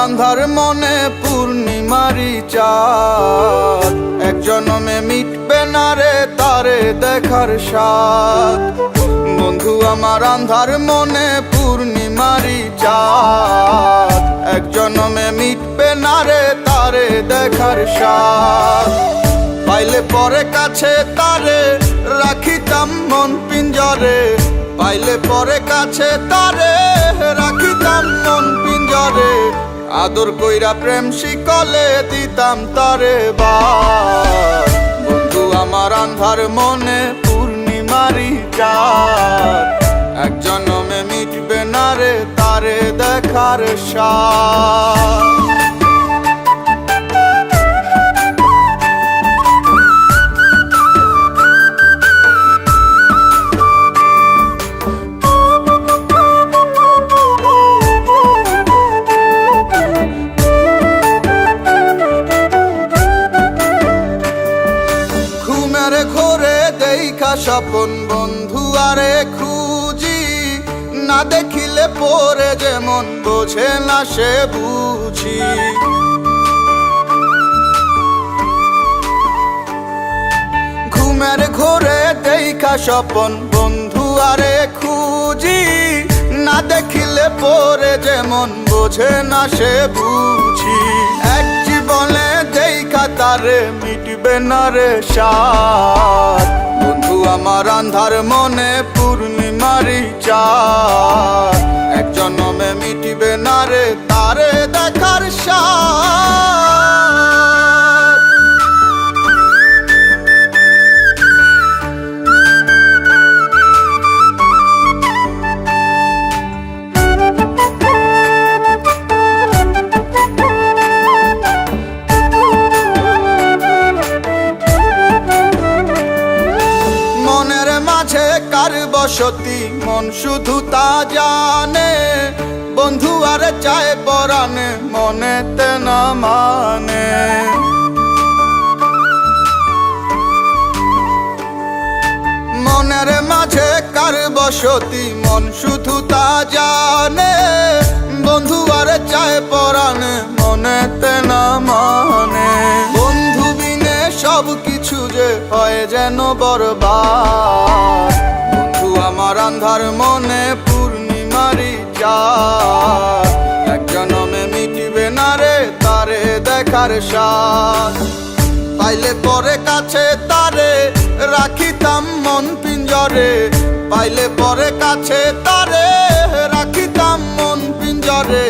আন্ধার মনে পূর্ণিমারি চাঁদ, এক জনমে মিটবে না রে তারে দেখার স্বাদ। বন্ধু আমার আন্ধার মনে পূর্ণিমারি চাঁদ, এক জনমে মিটবে না রে তারে দেখার স্বাদ। পাইলে পরে কাছে তারে রাখিতাম মন পিঞ্জরে, পাইলে পরে কাছে তারে রাখিতাম মন পিঞ্জরে। আদর কইরা প্রেম শিকলে দিতাম তারে বাস। বন্ধু আমার আন্ধার মনে পূর্ণিমারি চাঁদ, এক জনমে মিটবে না রে তারে দেখার স্বাদ। ঘরে দেখা স্বপন বন্ধু আরে খুঁজি, না দেখিলে পরে যেমন বোঝে না সে বুঝি। ঘুমের ঘরে দেখা স্বপন বন্ধু আরে খুঁজি, না দেখিলে পরে যেমন বোঝে না সে বুঝি। এক জীবনে দেখা তারে মিটবে না রে সাথ। বন্ধু আমার আন্ধার মনে পূর্ণিমারি চাঁদ, এক জনমে মিটবে না রে তারে দেখার স্বাদ। কার বসতি মন শুধু তা জানে, বন্ধু আর চায় পরাণে মনেতে না মানে। মনের মাঝে কার বসতি মন শুধু তা জানে, বন্ধু আর চায় পরাণে মনেতে না মানে। বন্ধু বিনে সব কিছু যে হয় যেন বরবাদ। বন্ধু আমার আন্ধার মনে পূর্ণিমারি চাঁদ, এক জনমে মিটবে না রে তারে দেখার স্বাদ। পাইলে পরে কাছে তারে রাখিতাম মন পিঞ্জরে, পাইলে পরে কাছে তারে রাখিতাম মন পিঞ্জরে।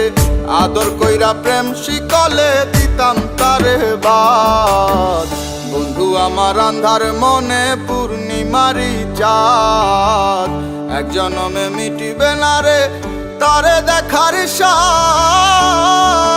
আদর কইরা প্রেম শিকলে দিতাম তারে বাদ। বন্ধু আমার আন্ধার মনে পূর্ণিমারি চাঁদ, এক জনমে মিটবে না রে তারে দেখার স্বাদ।